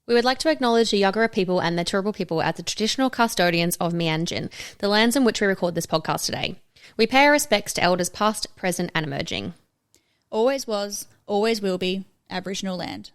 We would like to acknowledge the Yagara people and the Turrbal people as the traditional custodians of Mianjin, the lands in which we record this podcast today. We pay our respects to elders past, present and emerging. Always was, always will be Aboriginal land.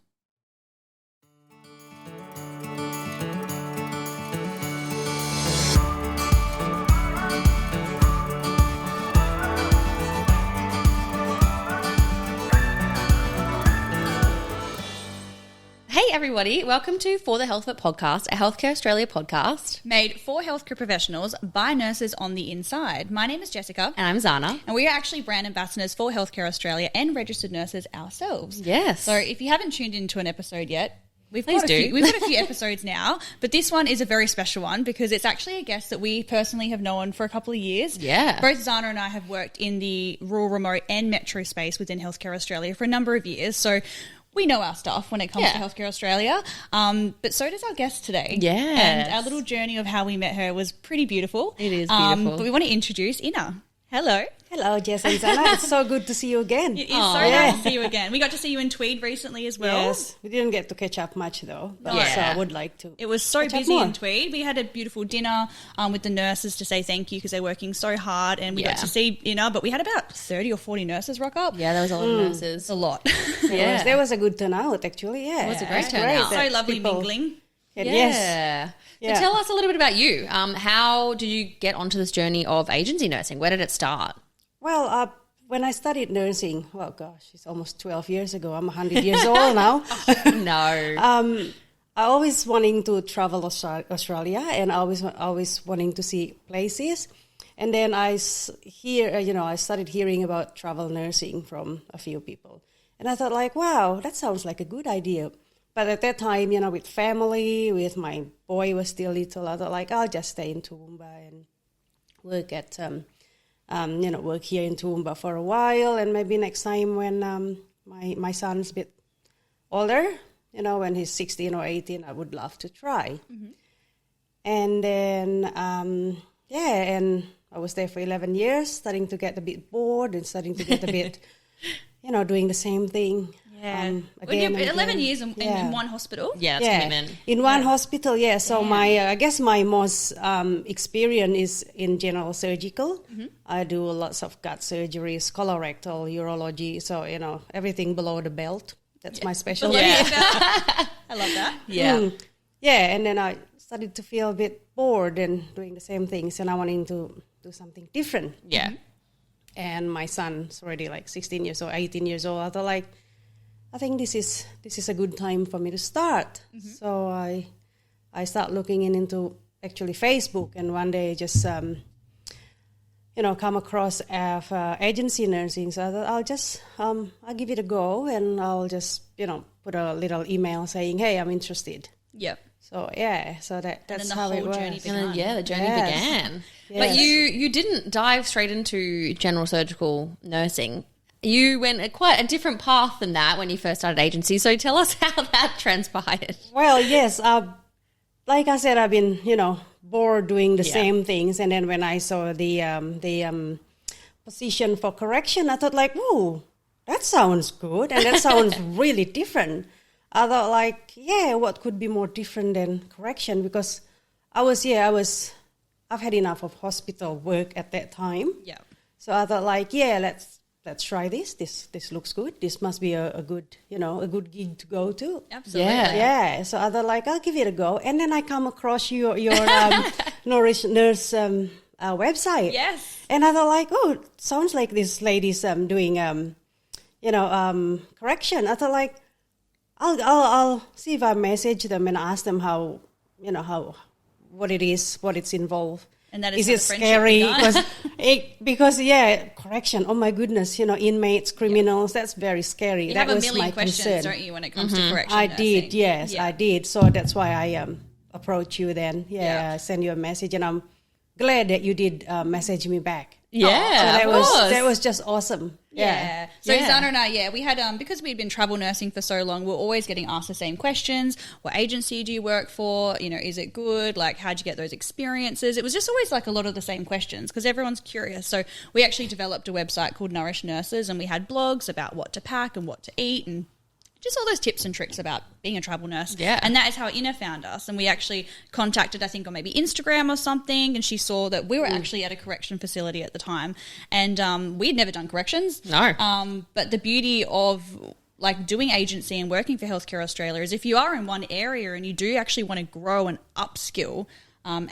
Hey everybody, welcome to For the Health of It podcast, a Healthcare Australia podcast. Made for healthcare professionals by nurses on the inside. My name is Jessica. And I'm Zana. And we are actually brand ambassadors for Healthcare Australia and registered nurses ourselves. Yes. So if you haven't tuned into an episode yet, we've Please got do. we've got a few episodes now, but this one is a very special one because it's actually a guest that we personally have known for a couple of years. Yeah. Both Zana and I have worked in the rural, remote and metro space within Healthcare Australia for a number of years. So we know our stuff when it comes to Healthcare Australia, but so does our guest today. Yeah. And our little journey of how we met her was pretty beautiful. It is beautiful. But we want to introduce Irna. Hello. Hello, Jess and Zana. It's so good to see you again. It is so nice to see you again. We got to see you in Tweed recently as well. Yes, we didn't get to catch up much though, but Yeah. so I would like to. It was so catch up busy more. in Tweed. We had a beautiful dinner with the nurses to say thank you because they're working so hard, and we got to see but we had about 30 or 40 nurses rock up. Yeah, there was a lot of nurses. It's a lot. There was a good turnout actually. Yeah, It was a great It's turnout. So that lovely people- mingling. Yes. So tell us a little bit about you. How did you get onto this journey of agency nursing? Where did it start? Well, when I studied nursing, well, gosh, it's almost 12 years ago. I'm 100 years old now. No. I always wanting to travel Australia, and always wanting to see places. And then I started hearing about travel nursing from a few people, and I thought, like, wow, that sounds like a good idea. But at that time, with family, with my boy was still little, I thought, like, I'll just stay in Toowoomba and work at work here in Toowoomba for a while, and maybe next time when my son's a bit older, when he's 16 or 18, I would love to try. Mm-hmm. And then, and I was there for 11 years, starting to get a bit bored and starting to get a bit, doing the same thing. Yeah. When you're 11 years in one hospital? Yeah, that's commitment. In one hospital, yeah. So I guess my most experience is in general surgical. Mm-hmm. I do lots of gut surgeries, colorectal, urology, so, everything below the belt. That's my specialty. Yeah. I love that. Yeah. Yeah, and then I started to feel a bit bored and doing the same things, and I wanted to do something different. Yeah. Mm-hmm. And my son's already like 16 years old, 18 years old. I thought, like, I think this is a good time for me to start. Mm-hmm. So I start looking into actually Facebook, and one day I just come across agency nursing. So I thought I'll give it a go, and I'll just put a little email saying, hey, I'm interested. Yep. So that's how it was. Journey began. The journey began. Yes. But you didn't dive straight into general surgical nursing. You went quite a different path than that when you first started agency. So tell us how that transpired. Well, yes. Like I said, I've been, bored doing the same things. And then when I saw the position for correction, I thought, like, ooh, that sounds good. And that sounds really different. I thought, like, what could be more different than correction? Because I've had enough of hospital work at that time. Yeah. So I thought, like, let's try this. This looks good. This must be a good, a good gig to go to. Absolutely. Yeah. So I thought, like, I'll give it a go. And then I come across your Nourish Nurse website. Yes. And I thought, like, oh, sounds like this lady's doing, correction. I thought, like, I'll see if I message them and ask them how what it is, what it's involved. And that is how it the friendship scary? Because correction. Oh my goodness, inmates, criminals. That's very scary. You that have a was million my questions, concern. don't you, when it comes to correction I nursing? did, yes, Yeah. I did. So that's why I approached you then. I sent you a message, and I'm glad that you did message me back. Yeah, so that was just awesome. Yeah. So Zana and I, we had, because we'd been travel nursing for so long, we're always getting asked the same questions. What agency do you work for? Is it good? Like, how'd you get those experiences? It was just always like a lot of the same questions because everyone's curious. So we actually developed a website called Nourish Nurses, and we had blogs about what to pack and what to eat and just all those tips and tricks about being a travel nurse. Yeah. And that is how Irna found us. And we actually contacted, I think, on maybe Instagram or something, and she saw that we were actually at a correction facility at the time. And we had never done corrections. No. But the beauty of like doing agency and working for Healthcare Australia is if you are in one area and you do actually want to grow and upskill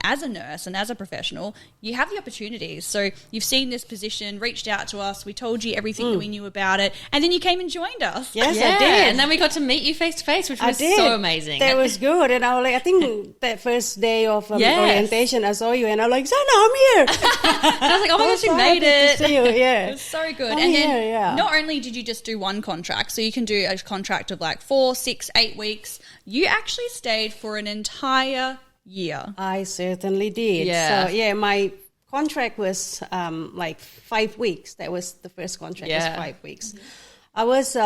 as a nurse and as a professional, you have the opportunities. So you've seen this position, reached out to us, we told you everything that we knew about it, and then you came and joined us. Yes, Yeah, I did. and then we got to meet you face to face, which I was did. so amazing. That was good. And I was like, I think that first day of Yes. orientation, I saw you and I was like, Sana, I'm here. And I was like, oh my gosh, you So made happy it. to see you. Yeah. It was so good. Oh, and then yeah, yeah. not only did you just do one contract, so you can do a contract of like 4, 6, 8 weeks, you actually stayed for an entire year. I certainly did. Yeah. So, yeah, my contract was like 5 weeks. That was the first contract, Yeah. was 5 weeks. I was,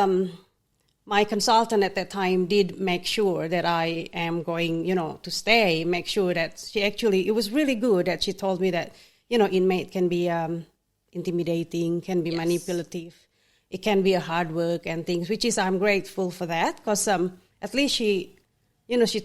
my consultant at that time did make sure that I am going, to stay, make sure that it was really good that she told me that, inmate can be intimidating, can be manipulative. It can be a hard work and things, which is, I'm grateful for that because at least she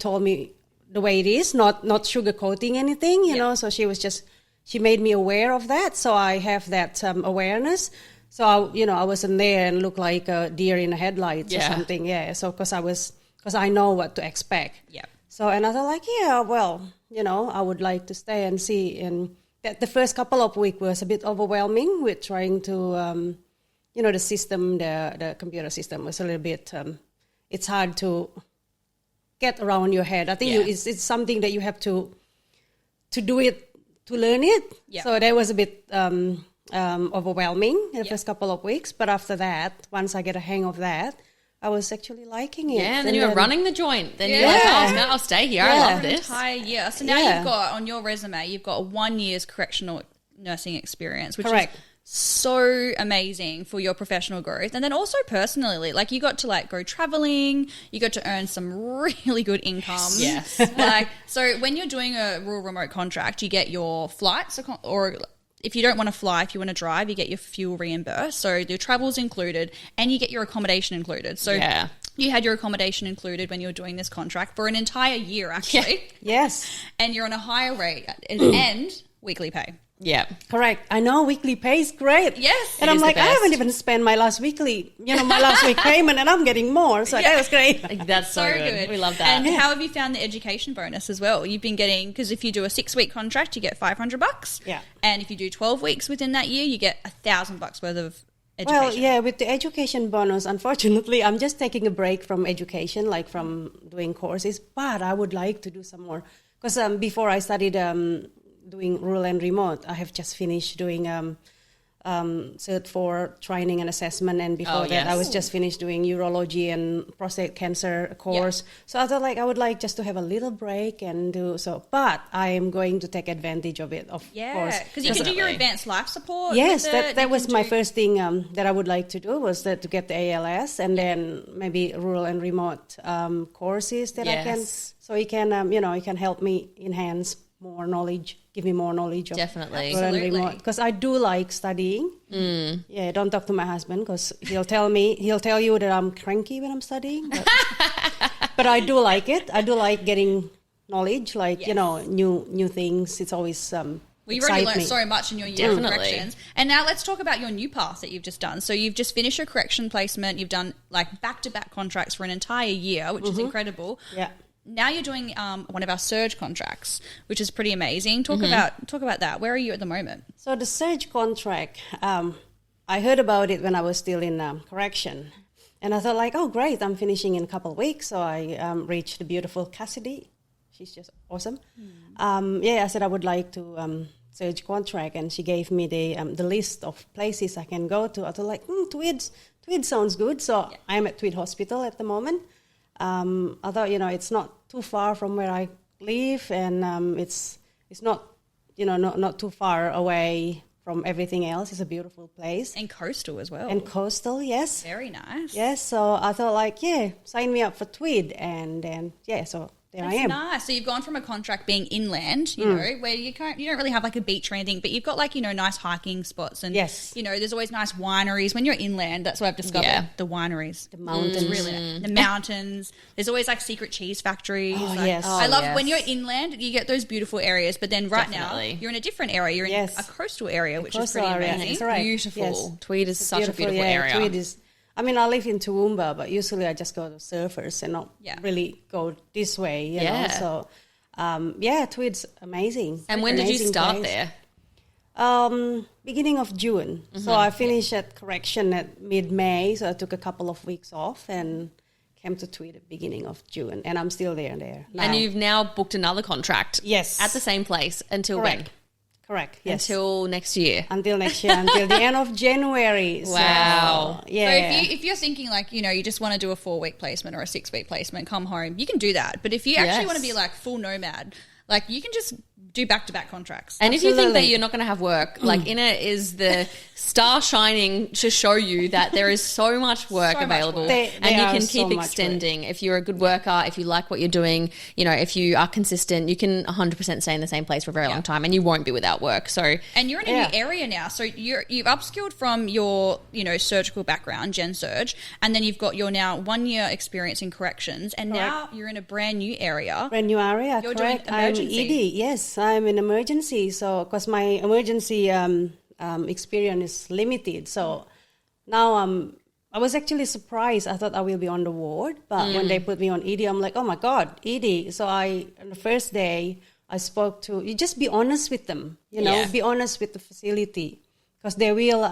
told me the way it is, not sugarcoating anything, you know. So she made me aware of that. So I have that awareness. So I wasn't there and looked like a deer in the headlights or something. Yeah. So because I know what to expect. Yeah. So and I thought like, yeah, well, I would like to stay and see. And that the first couple of weeks was a bit overwhelming with trying to, the system, the computer system was a little bit. It's hard to get around your head. I think it's something that you have to do it, to learn it. Yeah. So that was a bit overwhelming the first couple of weeks. But after that, once I get a hang of that, I was actually liking it. Yeah, and then you were running the joint. Then you're Yeah. like, oh, I'll stay here. I love For an this. entire year. So now you've got on your resume, you've got 1 year's correctional nursing experience, which Correct. is so amazing for your professional growth. And then also personally, like you got to like go traveling, you got to earn some really good income. Yes. Like, so when you're doing a rural remote contract, you get your flights or if you don't want to fly, if you want to drive, you get your fuel reimbursed. So your travel's included and you get your accommodation included. So you had your accommodation included when you were doing this contract for an entire year, actually. Yes. And you're on a higher rate and weekly pay. Yeah. Correct. I know weekly pay is great. Yes. And It I'm is the like, I haven't best. even spent my last week payment and I'm getting more. So that was great. That's so good. We love that. And how have you found the education bonus as well? You've been getting, because if you do a 6-week contract, you get $500. Yeah. And if you do 12 weeks within that year, you get $1,000 worth of education. Well, yeah, with the education bonus, unfortunately, I'm just taking a break from education, like from doing courses, but I would like to do some more. Because before I studied doing rural and remote, I have just finished doing cert for training and assessment, and before that I was just finished doing urology and prostate cancer course. So I thought like I would like just to have a little break and do so, but I am going to take advantage of it, of course. Because you can do your advanced life support. Yes, with it. that You was can my do- first thing that I would like to do was that to get the ALS and then maybe rural and remote courses that I can, Yes. so it can it can help me enhance more knowledge, give me more knowledge of Definitely. rural and Absolutely. remote, because I do like studying. Yeah, don't talk to my husband because he'll tell you that I'm cranky when I'm studying, but I do like it. I do like getting knowledge, like new things. It's always Well, you've excite already learned me. so much in your year of Definitely. corrections. And now let's talk about your new path that you've just done. So you've just finished your correction placement. You've done like back-to-back contracts for an entire year, which is incredible. Yeah. Now you're doing one of our surge contracts, which is pretty amazing. Talk about that. Where are you at the moment? So the surge contract, I heard about it when I was still in correction. And I thought like, oh, great, I'm finishing in a couple of weeks. So I reached the beautiful Cassidy. She's just awesome. I said I would like to surge contract. And she gave me the list of places I can go to. I thought like, Tweed sounds good. So I'm at Tweed Hospital at the moment. I thought, it's not too far from where I live, and it's not, not too far away from everything else. It's a beautiful place. And coastal as well. And coastal, yes. Very nice. Yes, so I thought like, sign me up for Tweed. And then, so there That's I am. nice. So you've gone from a contract being inland, you know, where you don't really have like a beach or anything, but you've got like, you know, nice hiking spots and, Yes. you know, there's always nice wineries. When you're inland, that's what I've discovered, Yeah. the wineries. The mountains. Really nice. The mountains. There's always like secret cheese factories. Oh, like, yes. I love yes. when you're inland, you get those beautiful areas, but then right Definitely. now you're in a different area. You're in Yes. a coastal area, which is Coastal pretty area. amazing. That's right. Beautiful. Yes. Tweed is such a beautiful yeah, area. Tweed is, I mean, I live in Toowoomba, but usually I just go to surfers and not really go this way, you know. So, Tweed's amazing. And when did you Amazing start place. there? Beginning of June. So I finished at correction at mid-May. So I took a couple of weeks off and came to Tweed at beginning of June. And I'm still there now. And you've now booked another contract. Yes. At the same place until when? Correct, yes. Until next year. Until next year, until the end of January. Wow. So, yeah. So if you're thinking like, you know, you just want to do a 4-week placement or a 6-week placement, come home, you can do that. But if you actually want to be like full nomad, like you can just do back-to-back contracts. And if you think that Absolutely. you're not going to have work, like Irna is the star shining to show you that there is so much work So much available, work. There and you are can so keep much work. extending. If you're a good worker, if you like what you're doing, you know, if you are consistent, you can 100% stay in the same place for a very long time, and you won't be without work. So, And you're in a new area now, so you've upskilled from your, you know, surgical background, Gen Surg, and then you've got your now 1 year experience in corrections, and now you're in a brand new area. Brand new area, You're doing correct. I'm emergency. ED, yes, I'm in emergency. So, because my emergency experience is limited, so now I was actually surprised. I thought I will be on the ward, but when they put me on ED, I'm like, oh my God, ED. So on the first day, I spoke to, you just be honest with them, you know, be honest with the facility, because they will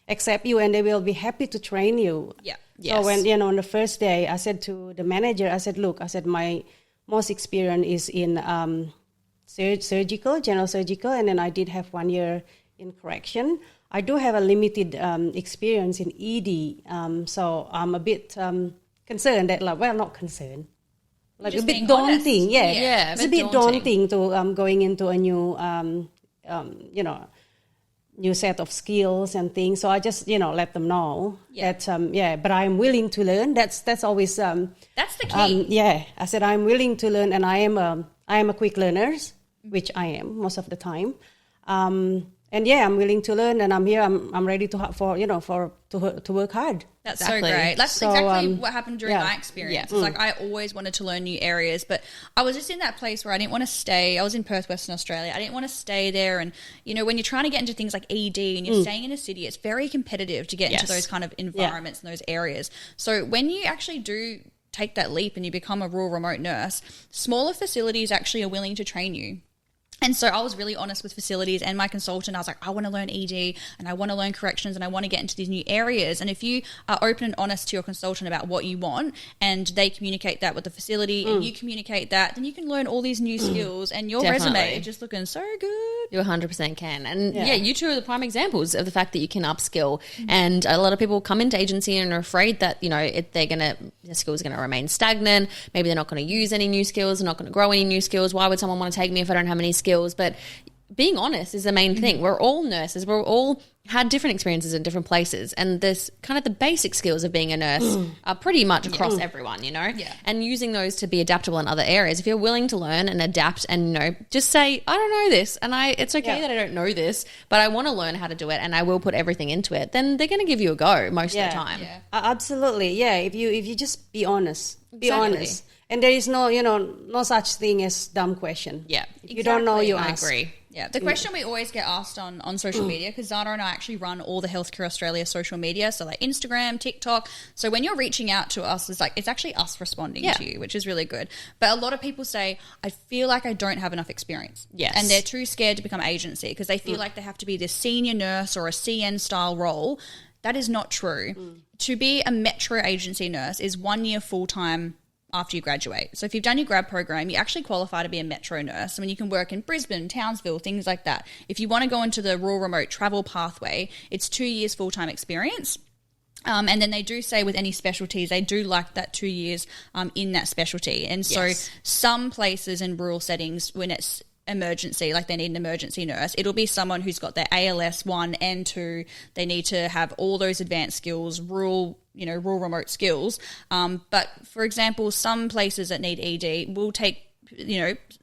accept you and they will be happy to train you. Yeah. So when, you know, on the first day, I said to the manager, I said, look, I said, my most experience is in surgical, general surgical, and then I did have 1 year in correction. I do have a limited experience in ED, so I'm a bit concerned that, like, well, not concerned, like Just a bit being daunting. honest. Yeah, Yeah, it's a bit daunting to going into a new, you know, new set of skills and things. So I just, you know, let them know that, but I'm willing to learn. That's always, That's the key. I said I'm willing to learn, and I am a quick learner, which I am most of the time. And I'm willing to learn, and I'm here. I'm ready to work hard. That's Exactly. so great. That's So, exactly what happened during yeah. my experience. It's like I always wanted to learn new areas, but I was just in that place where I didn't want to stay. I was in Perth, Western Australia. I didn't want to stay there. And, you know, when you're trying to get into things like ED and you're staying in a city, it's very competitive to get into those kind of environments and those areas. So when you actually do take that leap and you become a rural remote nurse, smaller facilities actually are willing to train you. And so I was really honest with facilities and my consultant. I was like, I want to learn ED and I want to learn corrections and I want to get into these new areas. And if you are open and honest to your consultant about what you want and they communicate that with the facility and you communicate that, then you can learn all these new skills and your Definitely. resume is just looking so good. You 100% can. And you two are the prime examples of the fact that you can upskill. And a lot of people come into agency and are afraid that, you know, their skills are going to remain stagnant. Maybe they're not going to use any new skills. They're not going to grow any new skills. Why would someone want to take me if I don't have any skills? But being honest is the main thing. We're all nurses. We're all had different experiences in different places. And this kind of the basic skills of being a nurse are pretty much across everyone, you know? Yeah. And using those to be adaptable in other areas. If you're willing to learn and adapt and, you know, just say, I don't know this and it's okay that I don't know this, but I want to learn how to do it and I will put everything into it, then they're going to give you a go most of the time. Yeah. Absolutely, yeah. If you just be honest, Exactly. honest, and there is no such thing as dumb question. Yeah. If you don't know, you I ask. agree. Yeah, the question we always get asked on social media, because Zana and I actually run all the Healthcare Australia social media, so like Instagram, TikTok. So when you're reaching out to us, it's actually us responding to you, which is really good. But a lot of people say, I feel like I don't have enough experience. Yes. And they're too scared to become agency because they feel like they have to be this senior nurse or a CN style role. That is not true. To be a metro agency nurse is 1 year full-time after you graduate. So if you've done your grad program, you actually qualify to be a metro nurse. I mean, you can work in Brisbane, Townsville, things like that. If you want to go into the rural remote travel pathway, it's 2 years full-time experience. And then they do say with any specialties, they do like that 2 years in that specialty. And so some places in rural settings, when it's emergency, like they need an emergency nurse, it'll be someone who's got their ALS 1 and 2. They need to have all those advanced skills, rural rural remote skills. But for example, some places that need ED will take,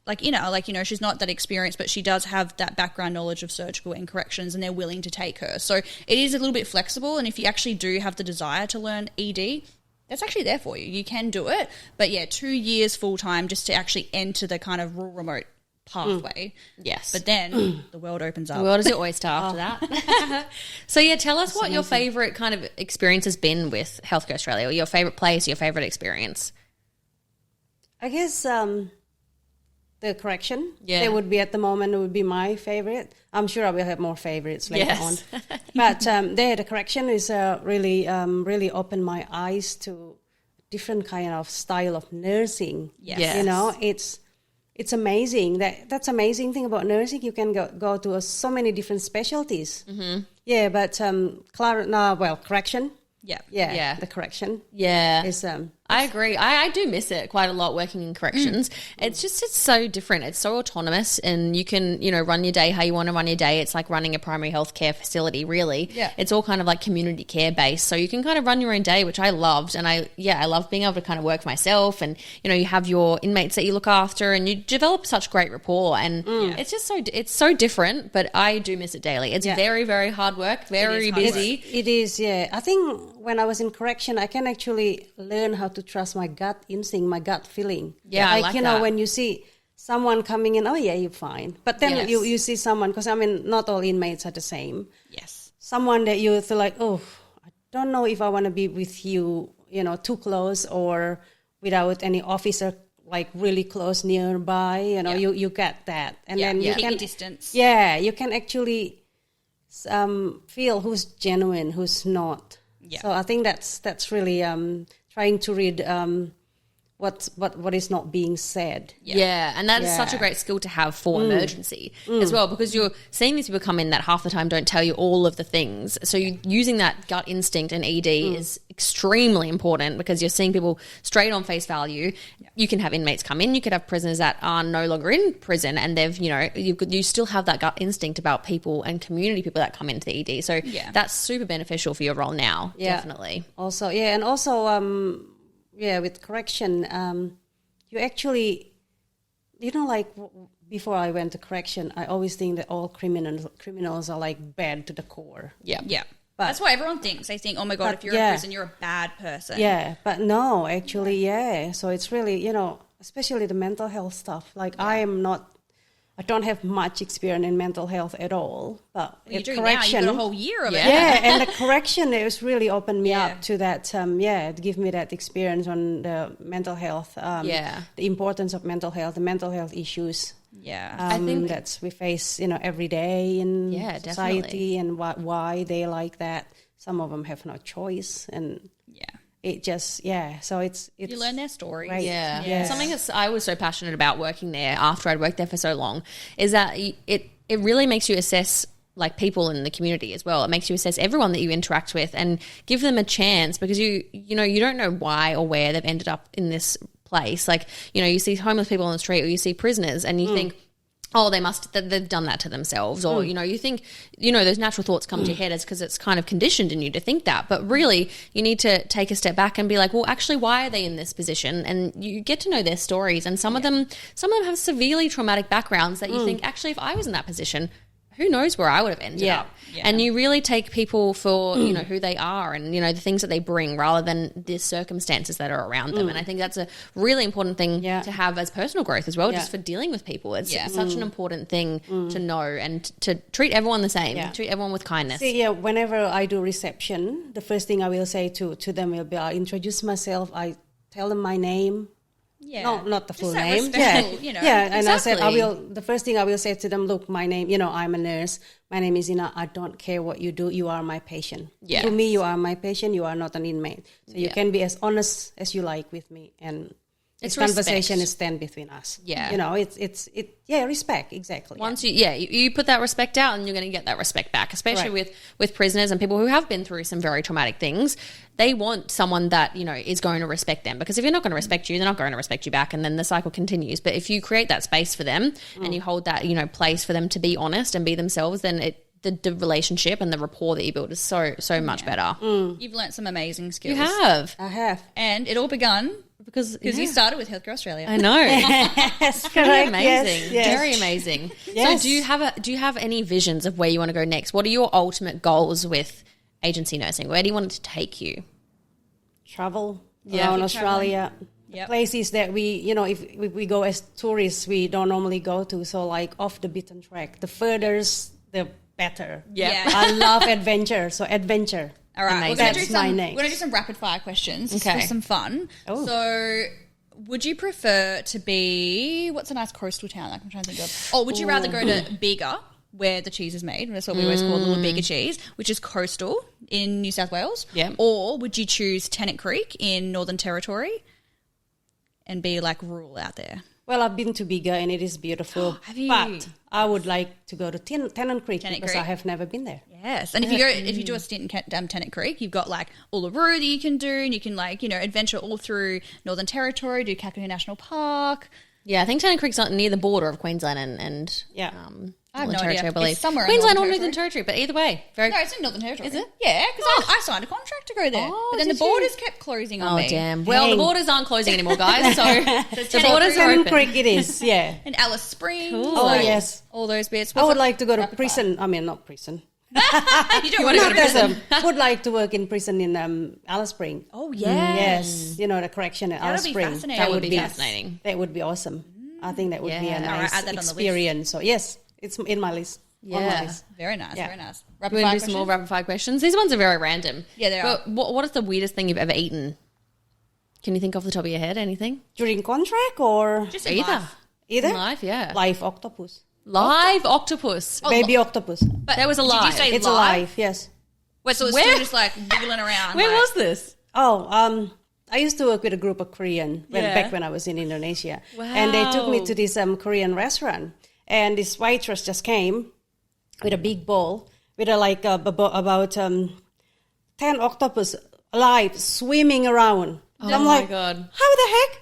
like Irna, she's not that experienced, but she does have that background knowledge of surgical and corrections, and they're willing to take her. So it is a little bit flexible. And if you actually do have the desire to learn ED, that's actually there for you. You can do it. But 2 years full time just to actually enter the kind of rural remote pathway. Yes. But then the world opens up. The world is your oyster after that. So tell us what your favourite kind of experience has been with Healthcare Australia, or your favourite place, your favourite experience. I guess the correction. Yeah. They would be at the moment, it would be my favourite. I'm sure I will have more favourites later on. But the correction is really opened my eyes to different kind of style of nursing. Yes. It's amazing. That's amazing thing about nursing. You can go to so many different specialties. Mm-hmm. Yeah, but correction. Yeah, the correction. Yeah. Is I agree. I do miss it quite a lot working in corrections. It's so different. It's so autonomous, and you can, run your day how you want to run your day. It's like running a primary health care facility, really. Yeah. It's all kind of like community care based. So you can kind of run your own day, which I loved. And I love being able to kind of work for myself, and, you have your inmates that you look after, and you develop such great rapport. And it's just so different, but I do miss it daily. It's very, very hard work, very busy. It is, yeah. I think when I was in correction, I can actually learn how to trust my gut instinct, my gut feeling. Yeah, I like that. When you see someone coming in, you're fine. But then you see someone, because not all inmates are the same. Yes. Someone that you feel like, I don't know if I want to be with you, too close, or without any officer like really close nearby. You get that, and then you can distance. Yeah, you can actually feel who's genuine, who's not. Yeah. So I think that's really trying to read what is not being said. Yeah, and that is such a great skill to have for emergency as well, because you're seeing these people come in that half the time don't tell you all of the things. So using that gut instinct in ED is extremely important, because you're seeing people straight on face value. You can have inmates come in, you could have prisoners that are no longer in prison, and they've, you still have that gut instinct about people and community people that come into the ED. So that's super beneficial for your role now, definitely. Also, with correction, you actually, before I went to correction, I always think that all criminals are like bad to the core. Yeah. But that's what everyone thinks. They think, oh my God, if you're in prison, you're a bad person. Yeah, but no, actually, So it's really, especially the mental health stuff. Like I don't have much experience in mental health at all. But you do correction, now. You've got a whole year of it. Yeah, and the correction, it was really opened me up to that, to give me that experience on the mental health, the importance of mental health, the mental health issues. Yeah. I think that we face, every day in society, definitely. And why they like that. Some of them have no choice, and it just, so it's you learn their stories. Right. Yeah. Something that I was so passionate about working there after I'd worked there for so long is that it really makes you assess like people in the community as well. It makes you assess everyone that you interact with and give them a chance, because you don't know why or where they've ended up in this place. Like, you see homeless people on the street, or you see prisoners, and you think, oh, they've done that to themselves. Or, you think, those natural thoughts come to your head as because it's kind of conditioned in you to think that. But really, you need to take a step back and be like, well, actually, why are they in this position? And you get to know their stories. And some of them have severely traumatic backgrounds that you think, actually, if I was in that position, who knows where I would have ended up. Yeah. And you really take people for, who they are and, the things that they bring, rather than the circumstances that are around them. And I think that's a really important thing to have as personal growth as well, just for dealing with people. It's such an important thing to know, and to treat everyone the same, treat everyone with kindness. See, whenever I do reception, the first thing I will say to them will be, I introduce myself, I tell them my name. Yeah. No, not the full name. And exactly. The first thing I will say to them, look, my name, I'm a nurse. My name is Irna. I don't care what you do. You are my patient. Yeah. To me, you are my patient. You are not an inmate. So you can be as honest as you like with me. And this conversation is stand between us. Yeah. It's respect. Exactly. Once you put that respect out, and you're going to get that respect back, especially with prisoners and people who have been through some very traumatic things. They want someone that, is going to respect them, because if you're not going to respect you, they're not going to respect you back, and then the cycle continues. But if you create that space for them and you hold that, place for them to be honest and be themselves, then the relationship and the rapport that you build is so much better. You've learnt some amazing skills. You have. I have. And it all begun because you started with Healthcare Australia. I know. Yes, Very correct. amazing. Yes. Very amazing. Yes. So do you have any visions of where you want to go next? What are your ultimate goals with agency nursing? Where do you want it to take you? Travel Yeah. around Keep Australia. Yep. Places that if we go as tourists, we don't normally go to. So like off the beaten track. The further, the better. Yeah. I love adventure. So adventure. All right, Amazing. That's my next. We're going to do some rapid fire questions just Okay. for some fun. Oh. So, would you prefer to be, what's a nice coastal town? I'm trying to think of. Or would you rather go to Bega, where the cheese is made? That's what we always call the little Bega cheese, which is coastal in New South Wales. Yeah. Or would you choose Tennant Creek in Northern Territory and be like rural out there? Well, I've been to Bega and it is beautiful. Have you? But I would like to go to Tennant Creek Tennant because Creek. I have never been there. Yes, and if you do a stint in Tennant Creek, you've got like Uluru that you can do, and you can adventure all through Northern Territory, do Kakadu National Park. Yeah, I think Tennant Creek's not near the border of Queensland and Yeah. I have Northern no Territory, idea. I believe. It's somewhere in Queensland or Northern Northern Territory, but either way, very. No, it's in Northern Territory. Is it? Yeah, because I signed a contract to go there, Oh, but then the did you? borders kept closing on Oh me. damn! Well, the Dang. borders aren't closing anymore, guys. So the Tennant borders are Tennant open. Creek it is, yeah. And Alice Springs. Cool. Oh, like, yes. all those bits. I would What's like to go to rapid prison. I mean, not prison. fire? You don't want to go to Not prison. prison. Would like to work in prison in Alice Spring. Oh yeah. Yes, the correction at Alice be Spring. fascinating. That would be fascinating. That would be awesome. I think that would be Yeah. a All right, nice add that on the list. experience. So yes, it's in my list. On my Yeah. list. Very nice. Yeah. Very nice. We're Rapid going fire to do some more question? rapid fire questions. These ones are very random. Yeah, they are. But what is the weirdest thing you've ever eaten? Can you think off the top of your head anything? During contract or Just in Either. life. either? Live, yeah. Live octopus. Live octopus. Baby octopus. But That was Did alive. you say It's live? alive, yes. Wait, so it's Where? still just like wiggling around. Where like, was this? Oh, I used to work with a group of Korean Yeah. back when I was in Indonesia. And they took me Wow. to this Korean restaurant. And this waitress just came with a big bowl with about 10 octopus alive swimming around. Oh I'm my like, God. how the heck?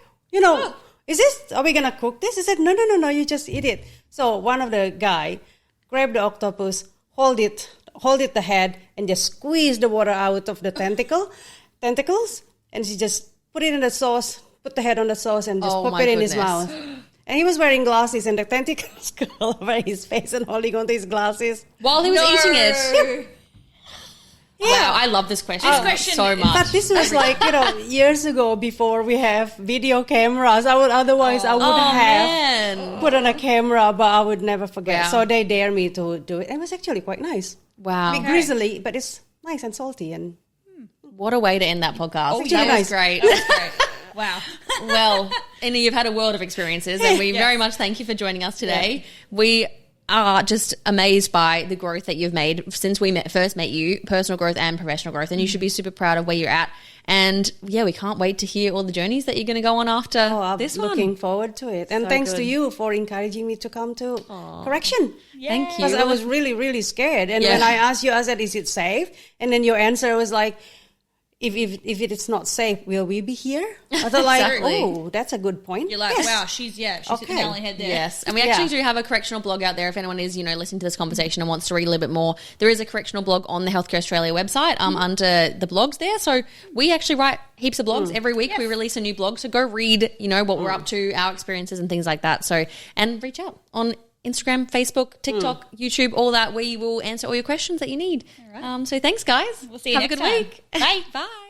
Is this, are we going to cook this? He said, no, you just eat it. So one of the guy grabbed the octopus, hold it the head, and just squeeze the water out of the tentacles, and she just put it in the sauce, put the head on the sauce, and just Oh pop my it in his goodness. mouth. And he was wearing glasses, and the tentacles curl over his face and holding onto his glasses. While he was eating it. No. Wow, I love this question, question- so much. But this was like, years ago before we have video cameras. I would have man. put on a camera, but I would never forget. Wow. So they dare me to do it. It was actually quite nice. Wow. A bit grizzly, but it's nice and salty. And What a way to end that podcast. It's That actually was nice. great. That's great. Wow. Well, Inna, you've had a world of experiences, and we very much thank you for joining us today. We are just amazed by the growth that you've made since we first met you, personal growth and professional growth, and you should be super proud of where you're at. And yeah, we can't wait to hear all the journeys that you're going to go on after I'm this one. looking forward to it. And So thanks to good. you for encouraging me to come to correction. Thank you. Because I was really, really scared. And Yeah. when I asked you, I said, is it safe? And then your answer was like, if it is not safe, will we be here? I thought Exactly. oh, that's a good point. You're like, Yes. wow, she's hit the Okay. nail on the head there. Yes, and we actually Yeah. do have a correctional blog out there. If anyone is, listening to this conversation and wants to read a little bit more, there is a correctional blog on the Healthcare Australia website under the blogs there. So we actually write heaps of blogs every week. We release a new blog, so go read, what we're up to, our experiences and things like that. So and reach out on Instagram, Facebook, TikTok, YouTube, all that. We will answer all your questions that you need. All right. So thanks, guys. We'll see you Have next a good time. week. Bye. Bye.